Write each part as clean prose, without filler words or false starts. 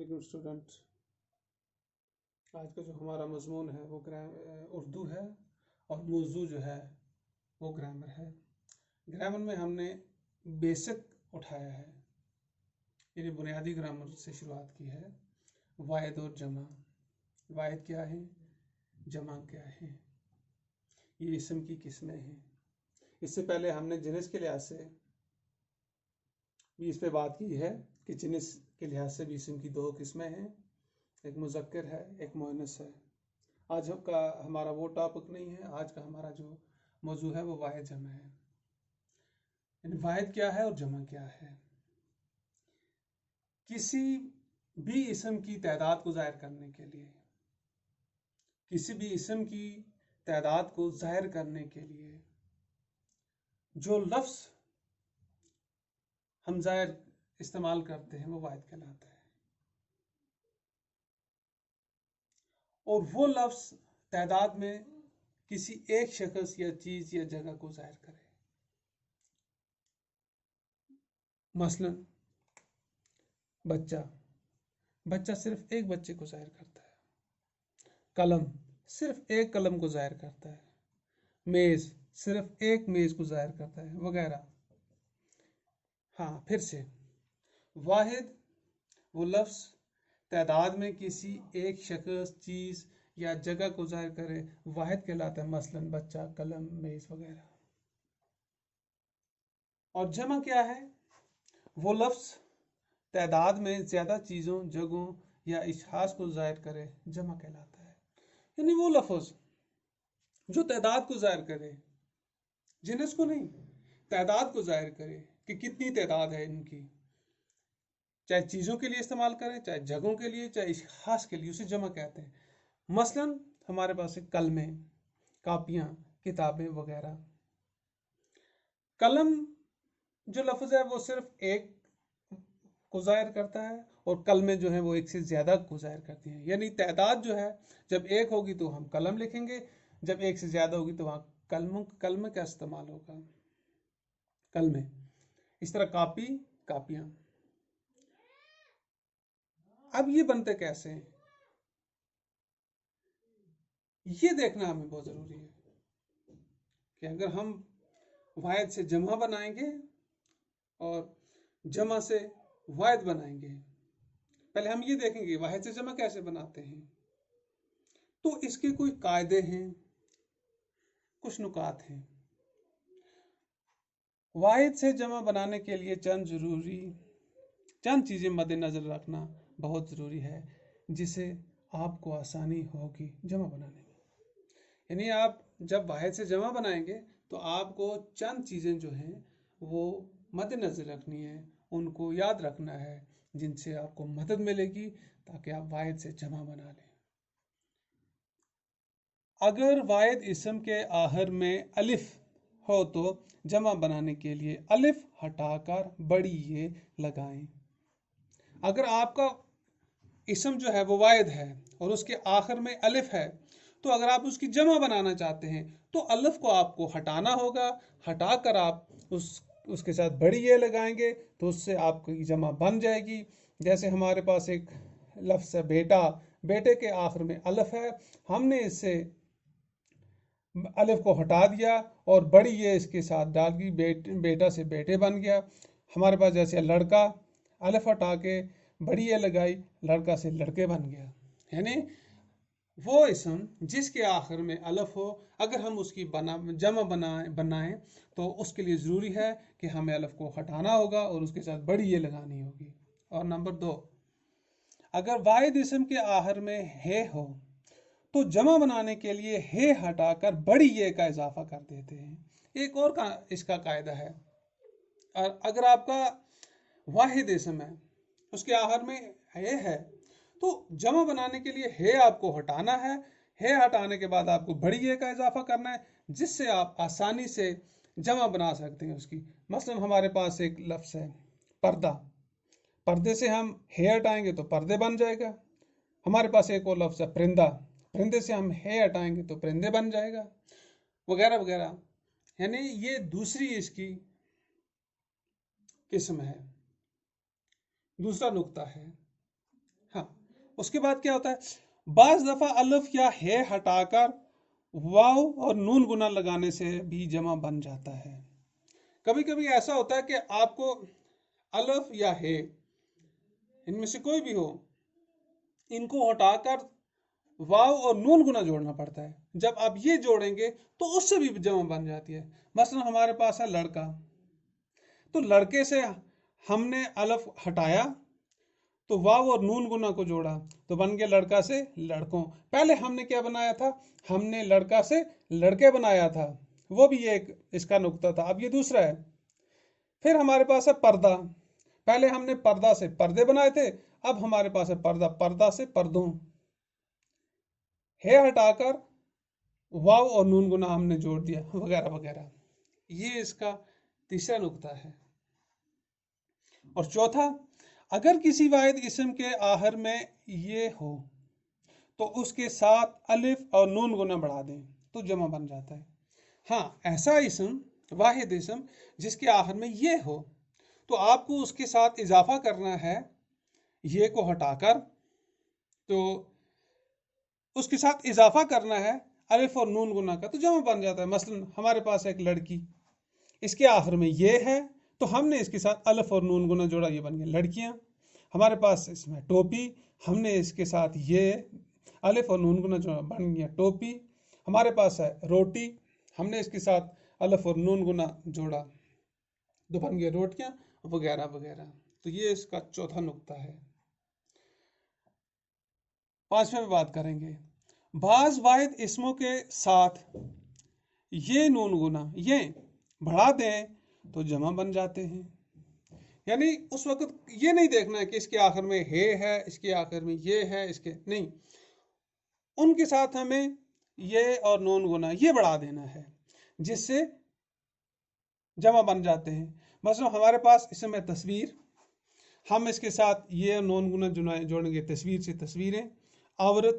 علیکم اسٹوڈنٹ. آج کا جو ہمارا مضمون ہے وہ اردو ہے اور موضوع جو ہے وہ گرامر ہے. گرامر میں ہم نے بیسک اٹھایا ہے، یعنی بنیادی گرامر سے شروعات کی ہے. واحد اور جمع. واحد کیا ہے، جمع کیا ہے، یہ اسم کی قسمیں ہیں. اس سے پہلے ہم نے جنس کے لحاظ سے بھی اس پہ بات کی ہے کہ جنس کے لحاظ سے بھی اسم کی دو قسمیں ہیں، ایک مذکر ہے ایک مؤنث ہے. آج کا ہمارا وہ ٹاپک نہیں ہے. آج کا ہمارا جو موضوع ہے وہ واحد جمع ہے. یعنی واحد کیا ہے اور جمع کیا ہے. کسی بھی اسم کی تعداد کو ظاہر کرنے کے لیے، کسی بھی اسم کی تعداد کو ظاہر کرنے کے لیے جو لفظ ہم ظاہر استعمال کرتے ہیں وہ واحد کہلاتا ہے. اور وہ لفظ تعداد میں کسی ایک شخص یا چیز یا جگہ کو ظاہر کرے. مثلا بچہ صرف ایک بچے کو ظاہر کرتا ہے. قلم صرف ایک قلم کو ظاہر کرتا ہے. میز صرف ایک میز کو ظاہر کرتا ہے، وغیرہ. ہاں، پھر سے واحد وہ لفظ تعداد میں کسی ایک شخص، چیز یا جگہ کو ظاہر کرے، واحد کہلاتا ہے. مثلا بچہ، قلم، میز وغیرہ. اور جمع کیا ہے، وہ لفظ تعداد میں زیادہ چیزوں، جگہوں یا اشخاص کو ظاہر کرے، جمع کہلاتا ہے. یعنی وہ لفظ جو تعداد کو ظاہر کرے، جنس کو نہیں، تعداد کو ظاہر کرے کہ کتنی تعداد ہے ان کی، چاہے چیزوں کے لیے استعمال کریں، چاہے جگہوں کے لیے، چاہے اشخاص کے لیے، اسے جمع کہتے ہیں. مثلا ہمارے پاس قلمیں، کاپیاں، کتابیں وغیرہ. قلم جو لفظ ہے وہ صرف ایک کو ظاہر کرتا ہے، اور قلمیں جو ہیں وہ ایک سے زیادہ کو ظاہر کرتی ہیں. یعنی تعداد جو ہے جب ایک ہوگی تو ہم قلم لکھیں گے، جب ایک سے زیادہ ہوگی تو وہاں قلم کا استعمال ہوگا. قلمیں. اس طرح کاپی، کاپیاں. اب یہ بنتے کیسے ہیں، یہ دیکھنا ہمیں بہت ضروری ہے کہ اگر ہم واحد سے جمع بنائیں گے اور جمع سے واحد بنائیں گے، پہلے ہم یہ دیکھیں گے واحد سے جمع کیسے بناتے ہیں. تو اس کے کوئی قاعدے ہیں، کچھ نکات ہیں. واحد سے جمع بنانے کے لیے چند چیزیں مد نظر رکھنا بہت ضروری ہے، جسے آپ کو آسانی ہوگی جمع بنانے میں. یعنی آپ جب واحد سے جمع بنائیں گے تو آپ کو چند چیزیں جو ہیں وہ مد نظر رکھنی ہے، ان کو یاد رکھنا ہے، جن سے آپ کو مدد ملے گی تاکہ آپ واحد سے جمع بنا لیں. اگر واحد اسم کے آخر میں الف ہو تو جمع بنانے کے لیے الف ہٹا کر بڑی یہ لگائیں. اگر آپ کا اسم جو ہے وہ واحد ہے اور اس کے آخر میں الف ہے، تو اگر آپ اس کی جمع بنانا چاہتے ہیں تو الف کو آپ کو ہٹانا ہوگا. ہٹا کر آپ اس کے ساتھ بڑی یہ لگائیں گے تو اس سے آپ کی جمع بن جائے گی. جیسے ہمارے پاس ایک لفظ ہے بیٹا. بیٹے کے آخر میں الف ہے، ہم نے اس سے الف کو ہٹا دیا اور بڑی یہ اس کے ساتھ ڈال دی، بیٹا سے بیٹے بن گیا. ہمارے پاس جیسے لڑکا، الف ہٹا کے بڑی یہ لگائی، لڑکا سے لڑکے بن گیا. یعنی وہ اسم جس کے آخر میں الف ہو، اگر ہم اس کی جمع بنائیں تو اس کے لیے ضروری ہے کہ ہمیں الف کو ہٹانا ہوگا اور اس کے ساتھ بڑی یہ لگانی ہوگی. اور نمبر 2، اگر واحد اسم کے آخر میں ہے ہو تو جمع بنانے کے لیے ہے ہٹا کر بڑی یہ کا اضافہ کر دیتے ہیں. ایک اور اس کا قاعدہ ہے، اور اگر آپ کا واحد اسم ہے اس کے آخر میں ہے تو جمع بنانے کے لیے ہے آپ کو ہٹانا ہے. ہے ہٹانے کے بعد آپ کو بڑی یہ کا اضافہ کرنا ہے، جس سے آپ آسانی سے جمع بنا سکتے ہیں اس کی. مثلا ہمارے پاس ایک لفظ ہے پردہ. پردے سے ہم ہے ہٹائیں گے تو پردے بن جائے گا. ہمارے پاس ایک اور لفظ ہے پرندہ. پرندے سے ہم ہے ہٹائیں گے تو پرندے بن جائے گا، وغیرہ وغیرہ. یعنی یہ دوسری اس کی قسم ہے، دوسرا نقطہ ہے. ہاں، اس کے بعد کیا ہوتا ہے، بعض دفعہ الف یا ہے ہٹا کر واو اور نون گنا لگانے سے بھی جمع بن جاتا ہے۔ کبھی کبھی ایسا ہوتا ہے کہ آپ کو الف یا ہے ان میں سے کوئی بھی ہو، ان کو ہٹا کر واو اور نون گنا جوڑنا پڑتا ہے۔ جب آپ یہ جوڑیں گے تو اس سے بھی جمع بن جاتی ہے۔ مثلا ہمارے پاس ہے لڑکا، تو لڑکے سے ہم نے الف ہٹایا تو واو اور نون گنا کو جوڑا تو بن گیا لڑکا سے لڑکوں۔ پہلے ہم نے کیا بنایا تھا، ہم نے لڑکا سے لڑکے بنایا تھا، وہ بھی ایک اس کا نقطہ تھا۔ اب یہ دوسرا ہے۔ پھر ہمارے پاس ہے پردہ، پہلے ہم نے پردہ سے پردے بنائے تھے، اب ہمارے پاس ہے پردہ، پردہ سے پردوں، ہے ہٹا کر واو اور نون گنا ہم نے جوڑ دیا، وغیرہ وغیرہ۔ یہ اس کا تیسرا نقطہ ہے۔ اور چوتھا، اگر کسی واحد اسم کے آخر میں یہ ہو تو اس کے ساتھ الف اور نون گنا بڑھا دیں تو جمع بن جاتا ہے۔ ہاں، ایسا اسم، واحد اسم جس کے آخر میں یہ ہو تو آپ کو اس کے ساتھ اضافہ کرنا ہے، یہ کو ہٹا کر، تو اس کے ساتھ اضافہ کرنا ہے الف اور نون گنا کا، تو جمع بن جاتا ہے۔ مثلا ہمارے پاس ایک لڑکی، اس کے آخر میں یہ ہے تو ہم نے اس کے ساتھ الف اور نون گنا جوڑا، یہ بن گیا لڑکیاں۔ ہمارے پاس اس میں ٹوپی، ہم نے اس کے ساتھ یہ الف اور نون گنا جوڑا، بن گیا ٹوپی۔ ہمارے پاس ہے روٹی، ہم نے اس کے ساتھ الف اور نون گنا جوڑا تو بن گیا روٹیاں، وغیرہ وغیرہ۔ تو یہ اس کا چوتھا نقطہ ہے۔ پانچویں میں بات کریں گے، بعض واحد اسموں کے ساتھ یہ نون گنا یہ بڑھا دیں تو جمع بن جاتے ہیں۔ یعنی اس وقت یہ نہیں دیکھنا ہے کہ اس کے آخر میں ہے، اس کے آخر میں یہ ہے، اس کے نہیں، ان کے ساتھ ہمیں یہ اور نون گنا یہ بڑھا دینا ہے، جس سے جمع بن جاتے ہیں۔ مثلا ہمارے پاس اسم ہے تصویر، ہم اس کے ساتھ یہ نون گنا جوڑیں گے، تصویر سے تصویریں، عورت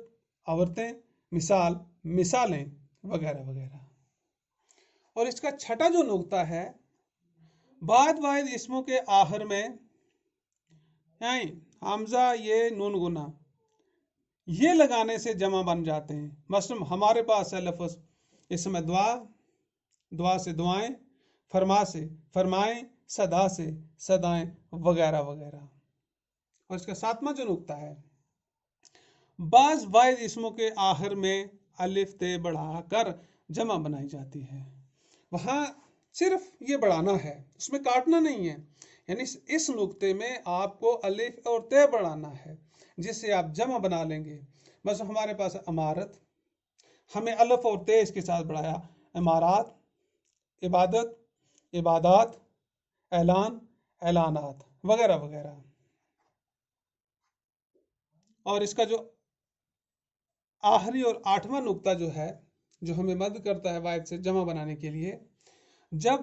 عورتیں، مثال مثالیں، وغیرہ وغیرہ۔ اور اس کا چھٹا جو نقطہ ہے، بعض واحد اسموں کے آخر میں حمزہ یہ نون گنا یہ لگانے سے جمع بن جاتے ہیں۔ مثلا ہمارے پاس ہے لفظ اسم دعا، دعا سے دعائیں، فرما سے فرمائیں، صدا سے صدائیں، وغیرہ وغیرہ۔ اور اس کا ساتواں جو نقطہ ہے، بعض واحد اسموں کے آخر میں الف تے بڑھا کر جمع بنائی جاتی ہے۔ وہاں صرف یہ بڑھانا ہے، اس میں کاٹنا نہیں ہے۔ یعنی اس نقطے میں آپ کو الف اور تے بڑھانا ہے، جس سے آپ جمع بنا لیں گے۔ بس ہمارے پاس عمارت، ہمیں الف اور تے اس کے ساتھ بڑھایا، عمارات، عبادت، عبادات، اعلان، اعلانات، وغیرہ وغیرہ۔ اور اس کا جو آخری اور آٹھواں نقطہ جو ہے، جو ہمیں مدد کرتا ہے واحد سے جمع بنانے کے لیے، جب